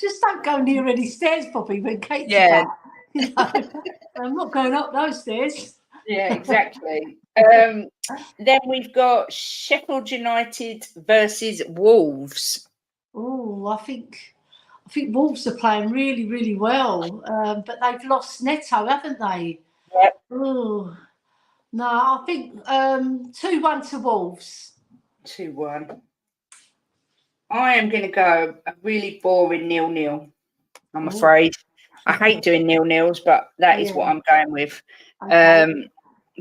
Just don't go near any stairs, Bobby, when Kate's about. You know, I'm not going up those stairs. Yeah, exactly. Then we've got Sheffield United versus Wolves. Oh, I think Wolves are playing really, really well, but they've lost Neto, haven't they? Yep. Oh, no, I think 2-1 to Wolves. 2-1. I am going to go a really boring 0-0, I'm afraid. I hate doing 0-0s, but that is what I'm going with. Okay.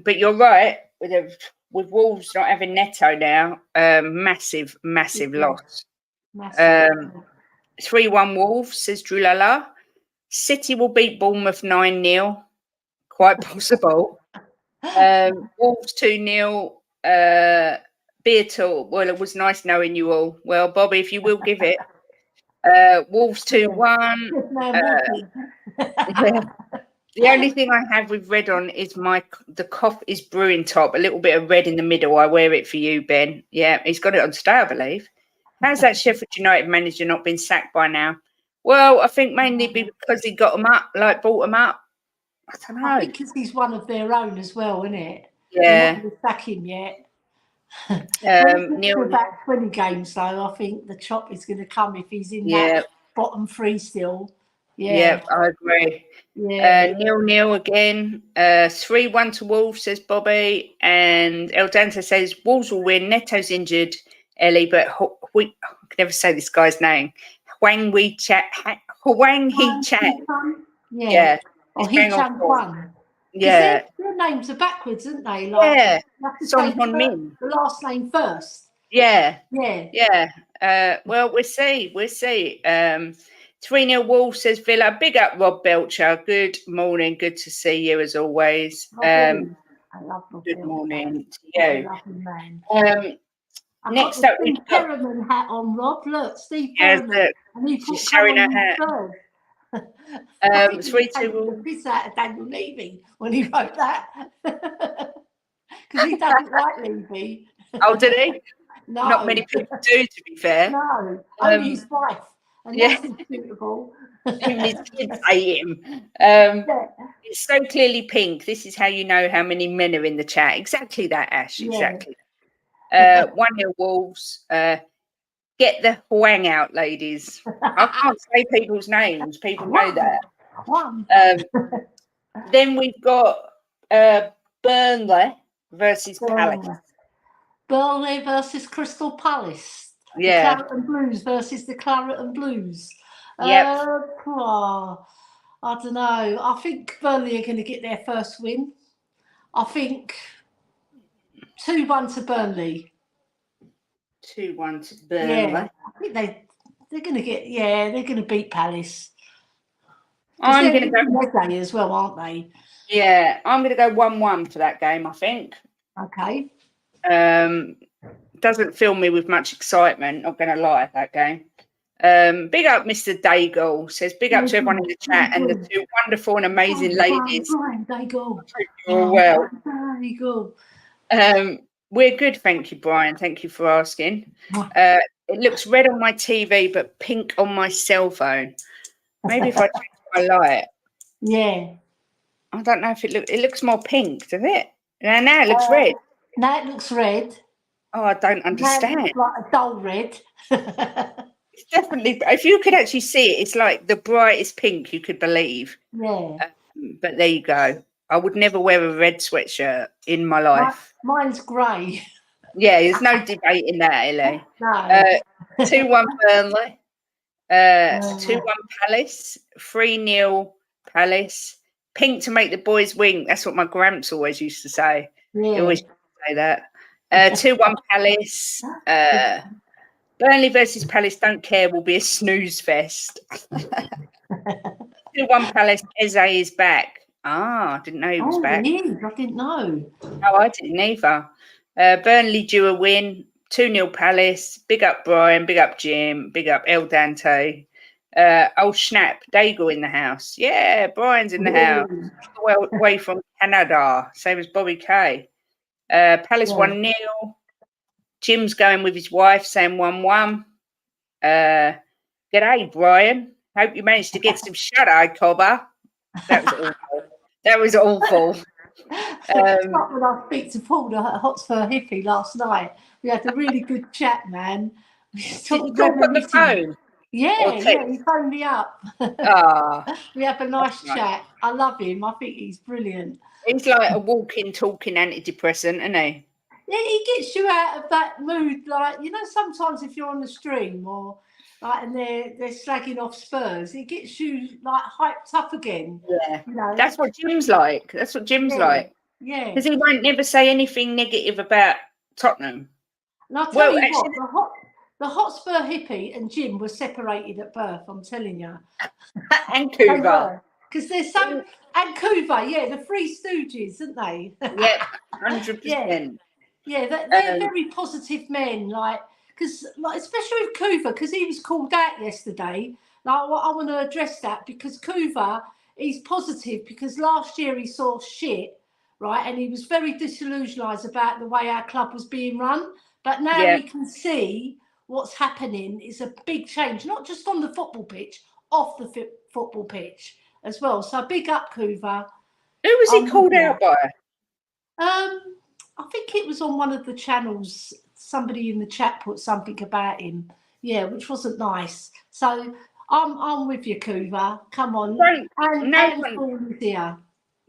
But you're right, with Wolves not having Neto now, massive loss. 3-1 Wolves, says Drew Lala. City will beat Bournemouth 9-0, quite possible. Wolves 2-0. Beatle, well, it was nice knowing you all. Well, Bobby, if you will give it. Wolves 2-1. The only thing I have with red on is the Cough is brewing top. A little bit of red in the middle. I wear it for you, Ben. Yeah, he's got it on today, I believe. How's that Sheffield United manager not been sacked by now? Well, I think mainly because he got them up, brought them up. I don't know. I think because he's one of their own as well, isn't it? Yeah. They're not going to sack him yet. About 20 games, though. I think the chop is going to come if he's in that bottom three still. Yeah, I agree. 0-0 again. 3-1 to Wolves, says Bobby. And El Dante says Wolves will win. Neto's injured, Elly, but I can never say this guy's name. Huang Hee-chan. Yeah. Or Hee-chan Huang. Yeah. Their names are backwards, aren't they? Son Heung-min. The last name first. Yeah. Well, we'll see. 3-0 Wolves, says Villa. Big up, Rob Belcher. Good morning. Good to see you as always. I love Rob Good Belcher. morning to you. Man. Next up, Steve Perriman hat on, Rob. Look, Steve Perriman. Look, she's showing her hat. I think 3-2. piss out of Daniel Levy when he wrote that. Because he doesn't like Levy. Oh, did he? No. Not many people do, to be fair. No, only his wife. And that's suitable. Even his kids hate him. It's so clearly pink. This is how you know how many men are in the chat. Exactly that, Ash. Exactly. 1-0 Wolves. Get the Huang out, ladies. I can't say people's names. People know that. Then we've got Burnley versus Palace. Burnley versus Crystal Palace. Yeah. The Claret and Blues versus the Claret and Blues. Yep. I don't know. I think Burnley are going to get their first win. I think 2-1 to Burnley. 2-1 to Burnley. Yeah, I think they're going to get. Yeah, they're going to beat Palace. I'm going to go as well, aren't they? Yeah, I'm going to go 1-1 for that game. I think. Okay. Doesn't fill me with much excitement. Not going to lie, that game. Big up, Mr. Daigle. Says big up to everyone in the chat and the two wonderful and amazing ladies. Brian Daigle. You're well. Daigle. We're good, thank you, Brian. Thank you for asking. It looks red on my TV, but pink on my cell phone. Maybe if I change my light. Yeah. I don't know if it looks more pink, does it? Now it looks red. Now it looks red. Oh, I don't understand. Now it looks like a dull red. It's definitely, if you could actually see it, it's like the brightest pink you could believe. Yeah. But there you go. I would never wear a red sweatshirt in my life. Mine's grey. Yeah, there's no debate in that, Elly. No. 2-1 Burnley. 2-1 Palace. 3-0 Palace. Pink to make the boys wink. That's what my gramps always used to say. Yeah. He always used to say that. 2-1 Palace. Burnley versus Palace, don't care, will be a snooze fest. 2-1 Palace, Eze is back. I didn't know he was back. He is. I didn't know. No, I didn't either. Burnley due a win. 2-0 Palace. Big up Brian, big up Jim, big up El Dante. Oh, snap, Daigle in the house. Yeah, Brian's in the house. Well, away from Canada, same as Bobby K. Palace 1-0. Jim's going with his wife, saying 1-1. G'day, Brian. Hope you managed to get some shut-eye, Cobber. That was awful. That was awful. When I speak to Paul, the Hotspur hippie, last night, we had a really good chat, man. Did you talk on the phone? Yeah, he phoned me up. We have a nice chat. I love him. I think he's brilliant. He's like a walking, talking antidepressant, isn't he? Yeah, he gets you out of that mood. Like, you know, sometimes if you're on the stream or like, and they're slagging off Spurs, it gets you like hyped up again. Yeah, you know? That's what Jim's like. Like. Yeah, because he won't never say anything negative about Tottenham. And I'll tell you what, the Hotspur hippie and Jim were separated at birth. I'm telling you. And Cuba. Because there's some and Cuba, the Three Stooges, aren't they? Yeah, 100%. Yeah, they're very positive men, like, because, like, especially with Cuba, because he was called out yesterday. Like, I want to address that because Cuba, he's positive because last year he saw shit, right, and he was very disillusioned about the way our club was being run. But now he can see what's happening. It's a big change, not just on the football pitch, off the football pitch as well. So big up, Cuba. Who was he called out by? I think it was on one of the channels. Somebody in the chat put something about him, which wasn't nice. So I'm with you, Cuba. Come on,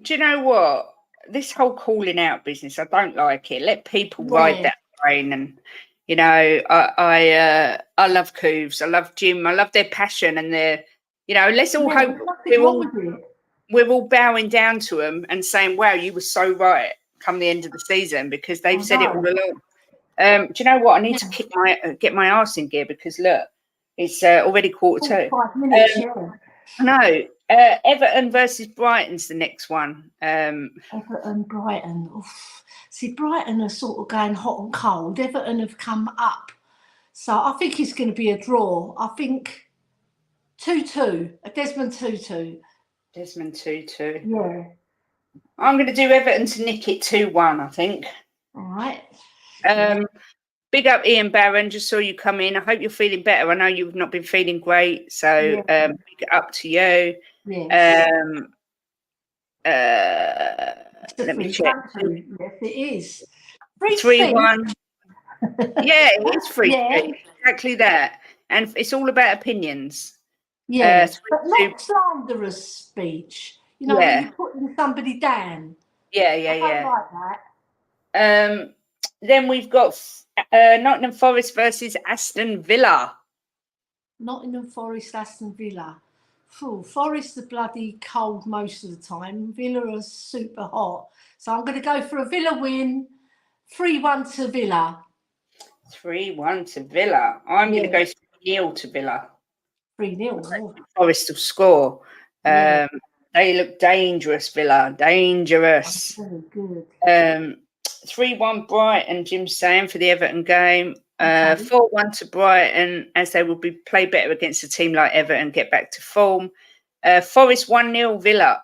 Do you know what? This whole calling out business, I don't like it. Let people ride that train, and you know, I love Cooves, I love Jim, I love their passion and their, you know. Let's all hope we're all bowing down to them and saying, "Wow, you were so right." Come the end of the season, because they've said it all along. Do you know what? I need to get my arse in gear because look, it's already 1:45. 5 minutes. No, Everton versus Brighton's the next one. Everton, Brighton. Oof. See, Brighton are sort of going hot and cold. Everton have come up, so I think it's going to be a draw. I think 2-2. A Desmond 2-2. Desmond 2-2. Yeah. I'm going to do Everton to nick it 2-1, I think. All right. Big up Ian Barron. Just saw you come in. I hope you're feeling better. I know you've not been feeling great. So big up to you. Yes. Let me check. Yes, it is. 3-1. Yeah, it is free. Yeah. Exactly that. And it's all about opinions. Yes, but not slanderous speech. You know, when you're putting somebody down. Yeah. I don't like that. Then we've got Nottingham Forest versus Aston Villa. Nottingham Forest, Aston Villa. Forest are bloody cold most of the time. Villa are super hot. So I'm going to go for a Villa win. 3-1 to Villa. 3-1 to Villa. I'm going to go 3-0 to Villa. 3-0. Forest will score. They look dangerous, Villa. Dangerous. Very good. 3-1 Brighton, Jim's saying, for the Everton game. 4-1 to Brighton, as they will play better against a team like Everton, get back to form. Forest 1-0 Villa.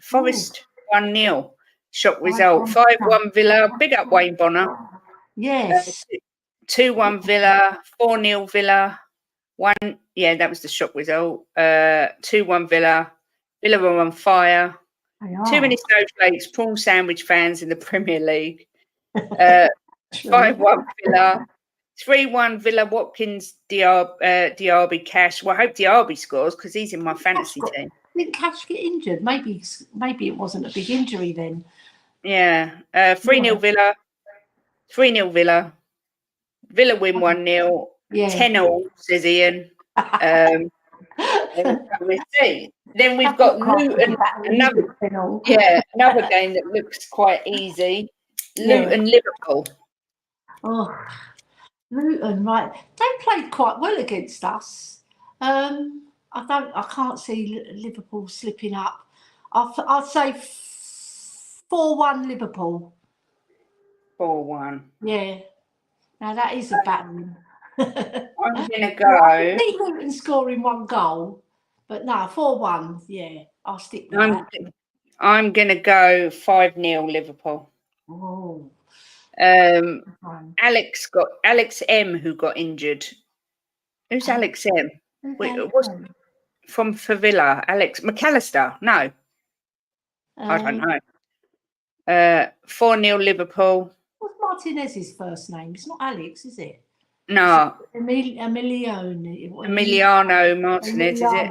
Forest 1-0. Shock result. 5-1 Villa. Big up Wayne Bonner. Yes. 2-1 Villa. 4-0 Villa. That was the shock result. 2-1 Villa. Villa are on fire. Too many snowflakes, prawn sandwich fans in the Premier League. 5-1 Villa. 3-1 Villa. Watkins, Diaby, Cash. Well, I hope Diaby scores because he's in my fantasy team. Didn't Cash get injured? Maybe it wasn't a big injury then. Yeah. 3-0 Villa. 3-0 Villa. Villa win 1-0. 10-0, says Ian. We'll see. Then we've got Luton. Another game that looks quite easy. Luton, Liverpool. Oh, Luton, right? They played quite well against us. I can't see Liverpool slipping up. I'd say 4-1 Liverpool. 4-1. Yeah. Now that is a battering. I'm gonna go. I think Luton scoring 1 goal, but no, 4-1. Yeah, I'll stick with that. I'm gonna go 5-0 Liverpool. Oh. Alex M, who got injured. Who's Alex M? What's from Villa? Alex McAllister? No, I don't know. 4-0 Liverpool. What's Martinez's first name? It's not Alex, is it? No. Emiliano Martinez, is it?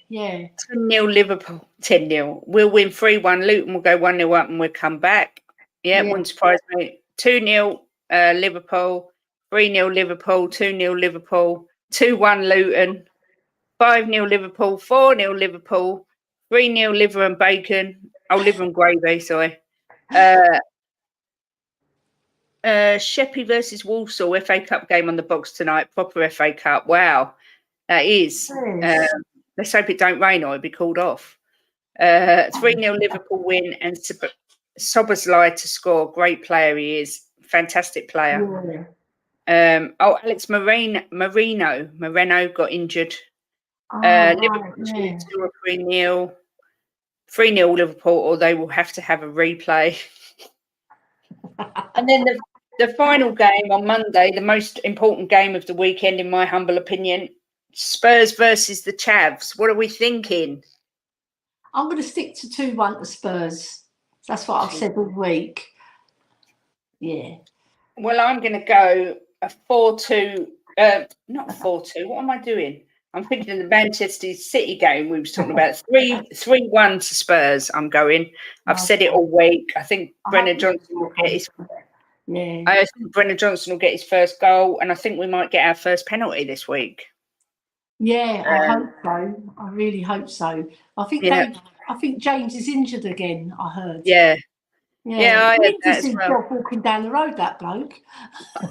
Yeah. 10-0 Liverpool. 10-0. We'll win 3-1. Luton will go 1-0 up and we'll come back. Yeah, wouldn't surprise me. 2-0 Liverpool. 3-0 Liverpool. 2-0 Liverpool. 2-1 Luton. 5-0 Liverpool. 4-0 Liverpool. 3-0 liver and bacon. Oh, liver and gravy, sorry. Sheppey versus Walsall FA Cup game on the box tonight. Proper FA Cup. Wow, that is. Let's hope it don't rain or it'll be called off. 3-0 Liverpool win and Soberslide to score. Great player he is. Fantastic player. Alex Moreno got injured. Liverpool 3-0. 3-0 Liverpool, or they will have to have a replay. And then the final game on Monday, the most important game of the weekend, in my humble opinion, Spurs versus the Chavs. What are we thinking? I'm going to stick to 2-1 to Spurs. That's what I've said all week. Yeah. Well, I'm going to go a 4-2. Not 4-2. What am I doing? I'm thinking of the Manchester City game we was talking about. 3-1 to Spurs. I'm going. I've said it all week. I think Brennan Johnson will get his. I think Brennan Johnson will get his first goal, and I think we might get our first penalty this week. Yeah, I hope so. I really hope so. I think James is injured again. I heard. Yeah. I heard that as well. Walking down the road, that bloke.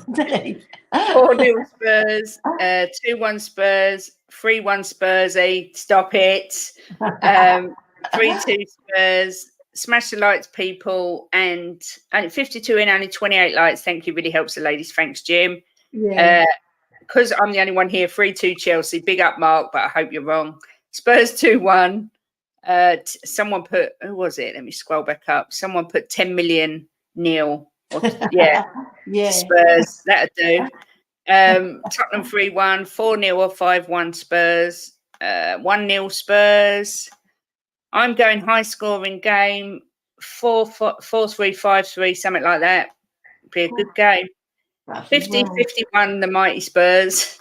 4-0 Spurs, 2-1 Spurs, 3-1 Spursy. Stop it. 3-2 Spurs. Smash the lights, people, and 52 in, only 28 lights. Thank you. Really helps the ladies. Thanks, Jim. because I'm the only one here, 3-2 Chelsea. Big up, Mark, but I hope you're wrong. Spurs 2-1. Someone put, who was it? Let me scroll back up. Someone put 10 million nil. Yeah. Spurs. That'll do. Tottenham 3-1, 4-0 or 5-1 Spurs, 1-0 Spurs. I'm going high scoring game, 4-3, 5-3, something like that. Be a good game. 50-51, the mighty Spurs.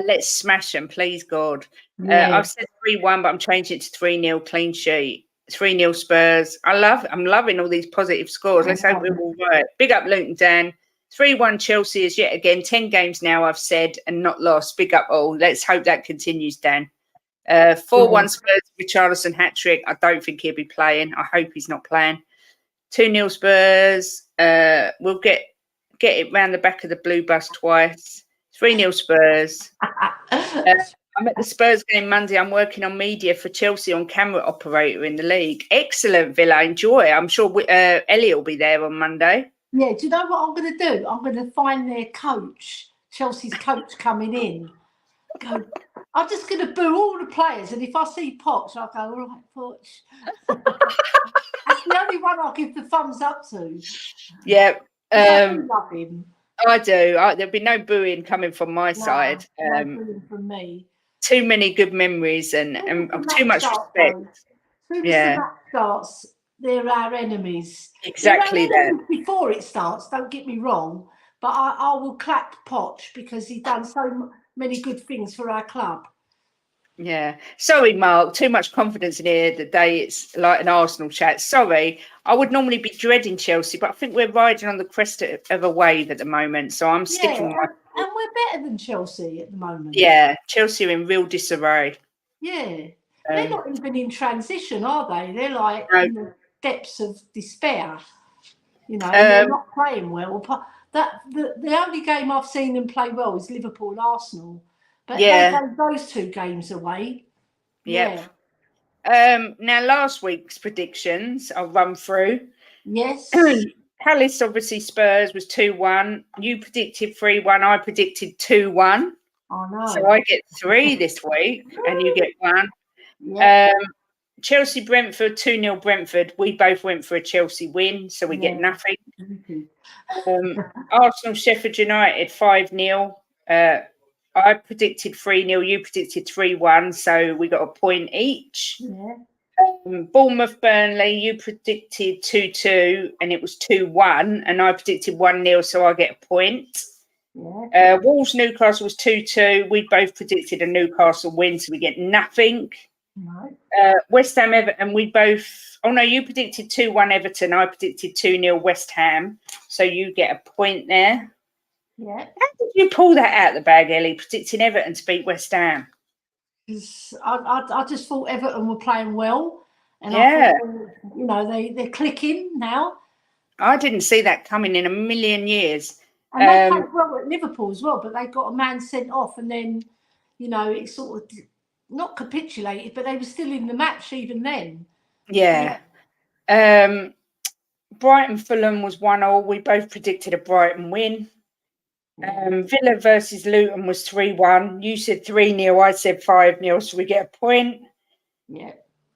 Let's smash them, please God. I've said 3-1, but I'm changing it to 3-0 clean sheet. 3-0 Spurs. I'm loving all these positive scores. Let's hope it will work. Big up Luton Dan. 3-1 Chelsea is yet again 10 games now, I've said, and not lost. Big up all. Let's hope that continues, Dan. 4-1 Spurs, Richarlison hat-trick. I don't think he'll be playing. I hope he's not playing. 2-0 Spurs. We'll get it round the back of the blue bus twice. 3-0 Spurs. I'm at the Spurs game Monday. I'm working on media for Chelsea on camera operator in the league. Excellent, Villa. Enjoy. I'm sure Elly will be there on Monday. Yeah, do you know what I'm going to do? I'm going to find their coach, Chelsea's coach coming in. I'm just going to boo all the players, and if I see Poch, I'll go, all right, Poch. That's the only one I'll give the thumbs up to. Yeah. I love him. I do. There'll be no booing coming from my side. No booing from me. Too many good memories and too much respect. As soon as the match starts, they're our enemies. Exactly that. Before it starts, don't get me wrong, but I will clap Poch because he's done so many good things for our club. Yeah. Sorry, Mark. Too much confidence in here the day it's like an Arsenal chat. Sorry. I would normally be dreading Chelsea, but I think we're riding on the crest of a wave at the moment. So I'm sticking with my... And we're better than Chelsea at the moment. Yeah. Chelsea are in real disarray. Yeah. They're not even in transition, are they? They're like in the depths of despair. You know, they're not playing well. The only game I've seen them play well is Liverpool and Arsenal. But they gave those 2 games away. Yep. Yeah. Now, last week's predictions, I'll run through. Yes. Palace, obviously, Spurs was 2-1. You predicted 3-1. I predicted 2-1. I know. So I get 3 this week, and you get 1. Yeah. Chelsea, Brentford, 2-0 Brentford. We both went for a Chelsea win, so we get nothing. Arsenal, Sheffield United, 5-0. I predicted 3-0. You predicted 3-1. So we got a point each. Yeah. Bournemouth, Burnley. You predicted 2-2, and it was 2-1. And I predicted 1-0, so I get a point. Yeah. Wolves, Newcastle was 2-2. We both predicted a Newcastle win, so we get nothing. No. West Ham, Everton. We both. Oh no, you predicted 2-1 Everton. I predicted 2-0 West Ham. So you get a point there. Yeah. How did you pull that out of the bag, Elly, predicting Everton to beat West Ham? Because I just thought Everton were playing well. And I thought, they're clicking now. I didn't see that coming in a million years. And they played well at Liverpool as well, but they got a man sent off and then, it sort of not capitulated, but they were still in the match even then. Yeah. Brighton, Fulham was 1-1. We both predicted a Brighton win. Villa versus Luton was 3-1. You said 3-0. I said 5-0. So we get a point. Yeah.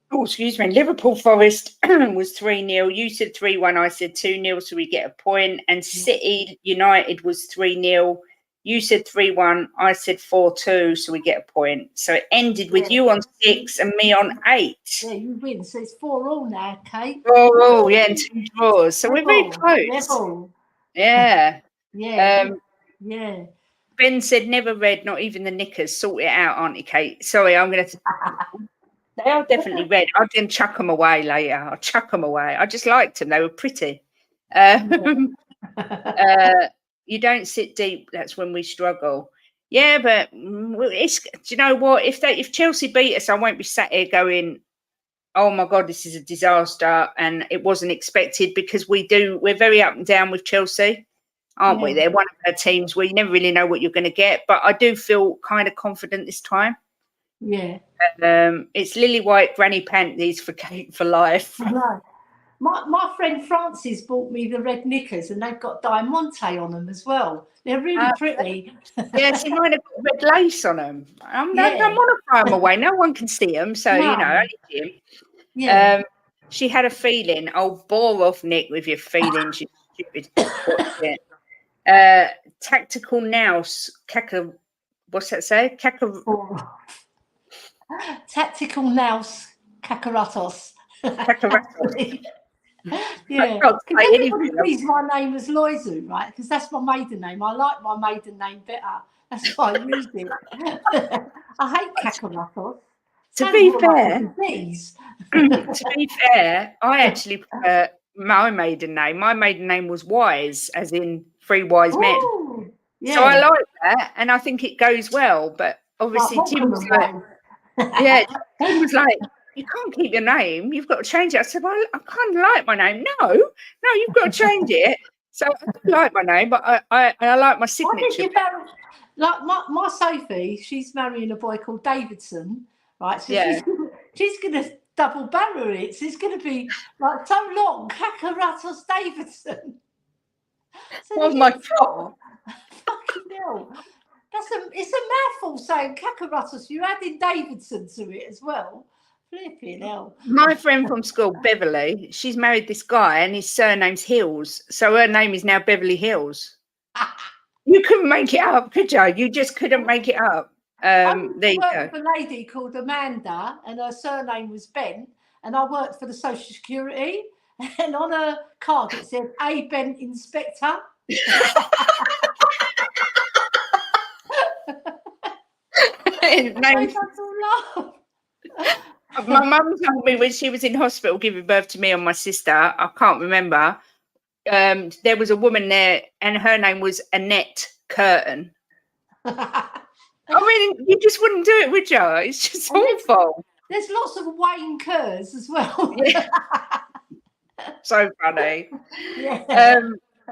Oh, excuse me. Liverpool Forest was 3-0. You said 3-1. I said 2-0. So we get a point. And City United was 3-0. You said 3-1. I said 4-2. So we get a point. So it ended with you on 6 and me on 8. Yeah, you win. So it's 4-4 now, Kate. Oh, yeah, and 2 draws. So we're very close. Yeah. Yeah. Yeah. Ben said, never read, not even the knickers. Sort it out, aren't you, Kate? Sorry, I'm going to... They are definitely red. I'll then chuck them away later. I'll chuck them away. I just liked them. They were pretty. You don't sit deep. That's when we struggle. Yeah, but it's... Do you know what? If Chelsea beat us, I won't be sat here going, oh, my God, this is a disaster. And it wasn't expected because we're very up and down with Chelsea. Aren't we? They're one of our teams where you never really know what you're going to get. But I do feel kind of confident this time. Yeah. It's Lily White, Granny Panties for Kate for life. No. My friend Francis bought me the red knickers, and they've got diamante on them as well. They're really pretty. Yeah, see, mine have got red lace on them. I don't want to throw them away. No one can see them, so you know, only Jim. Yeah. She had a feeling. Oh, bore off, Nick, with your feelings, you stupid. Tactical nous, caca. What's that say? Caca. Tactical nous, cacaratos. Cacaratos. Yeah, because everybody sees my name as Loizu, right? Because that's my maiden name. I like my maiden name better. That's why I use it. I hate cacaratos. To be fair, I actually prefer my maiden name. My maiden name was Wise, as in three wise men. Yeah. So I like that, and I think it goes well. But obviously, Jim was like, Jim was like, you can't keep your name. You've got to change it. I said, well, I kind of like my name. No, you've got to change it. So I like my name, but I like my signature. Like my Sophie, she's marrying a boy called Davidson, right? So she's gonna double barrel it. So it's gonna be like so long, Cacaratos Davidson. So oh my God! Fucking hell! It's a mouthful saying Cacaratos. You're adding Davidson to it as well. Flipping hell. My friend from school, Beverly, she's married this guy, and his surname's Hills, so her name is now Beverly Hills. You couldn't make it up, could you? You just couldn't make it up. I worked with a lady called Amanda, and her surname was Bent, and I worked for the Social Security, and on her card it said A. Bent Inspector. My mum told me when she was in hospital giving birth to me and my sister, I can't remember, there was a woman there and her name was Annette Curtin. I mean, you just wouldn't do it, would you? It's just awful. There's lots of Wayne Kerrs as well. So funny.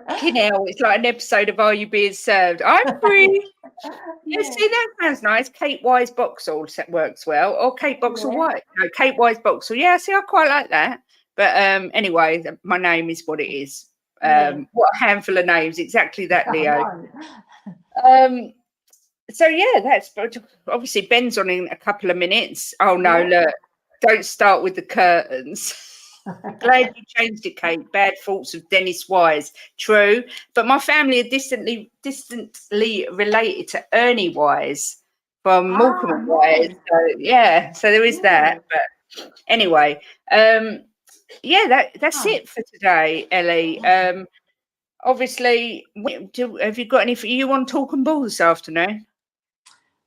It's like an episode of Are You Being Served? I'm free. See, that sounds nice. Kate Wise Boxall works well, or Kate Boxall White. No, Kate Wise Boxall. Yeah, see, I quite like that. But anyway, my name is what it is. What a handful of names. Exactly that, Leo. So that's obviously Ben's on in a couple of minutes. Oh no, look, don't start with the curtains. Glad you changed it, Kate. Bad thoughts of Dennis Wise. True, but my family are distantly related to Ernie Wise from Morecambe and Wise. So there is that. But anyway, that's it for today, Ellie. Obviously, have you got anything you want to talk and ball this afternoon?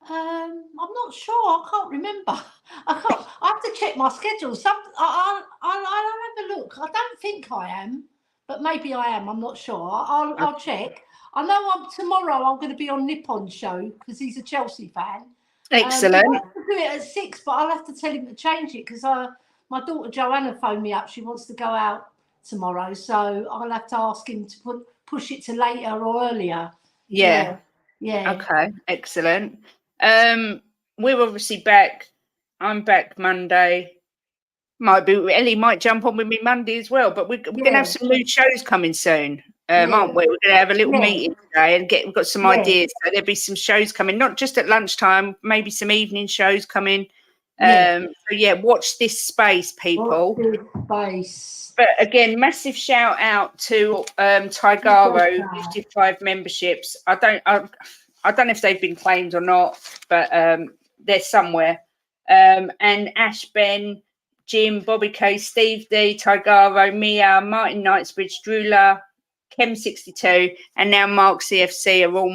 I'm not sure. I can't remember. I have to check my schedule. I'll have a look. I don't think I am, but maybe I am. I'm not sure. I'll check. I know tomorrow I'm going to be on Nippon's show because he's a Chelsea fan. Excellent. I have to do it at 6, but I'll have to tell him to change it because my daughter Joanna phoned me up. She wants to go out tomorrow, so I'll have to ask him to push it to later or earlier. Yeah. Okay, excellent. We're obviously back. I'm back Monday. Ellie might jump on with me Monday as well, but we're going to have some new shows coming soon, aren't we? We're going to have a little meeting today and we've got some ideas. So there'll be some shows coming, not just at lunchtime, maybe some evening shows coming. Watch this space, people. Watch this space. But again, massive shout out to Tigaro, 55 memberships. I don't know if they've been claimed or not, but they're somewhere. And Ash, Ben, Jim, Bobby K, Steve D, Tigaro, Mia, Martin Knightsbridge, Drula, Chem62, and now Mark CFC are all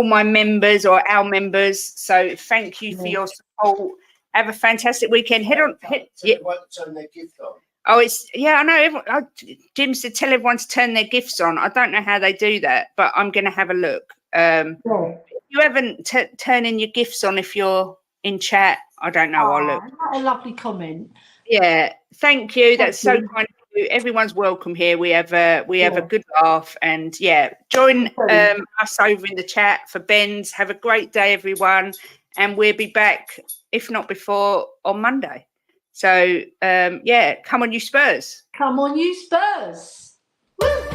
my members or our members. So thank you for your support. Have a fantastic weekend. Turn their gift on. Oh, I know. Jim said tell everyone to turn their gifts on. I don't know how they do that, but I'm going to have a look. If you haven't turn in your gifts on if you're in chat, I don't know. I'll look. A lovely comment. Yeah, thank you. That's so kind of you. Everyone's welcome here. We have a good laugh, and join us over in the chat for Ben's. Have a great day, everyone, and we'll be back if not before on Monday. So, yeah, come on, you Spurs. Come on, you Spurs. Woo.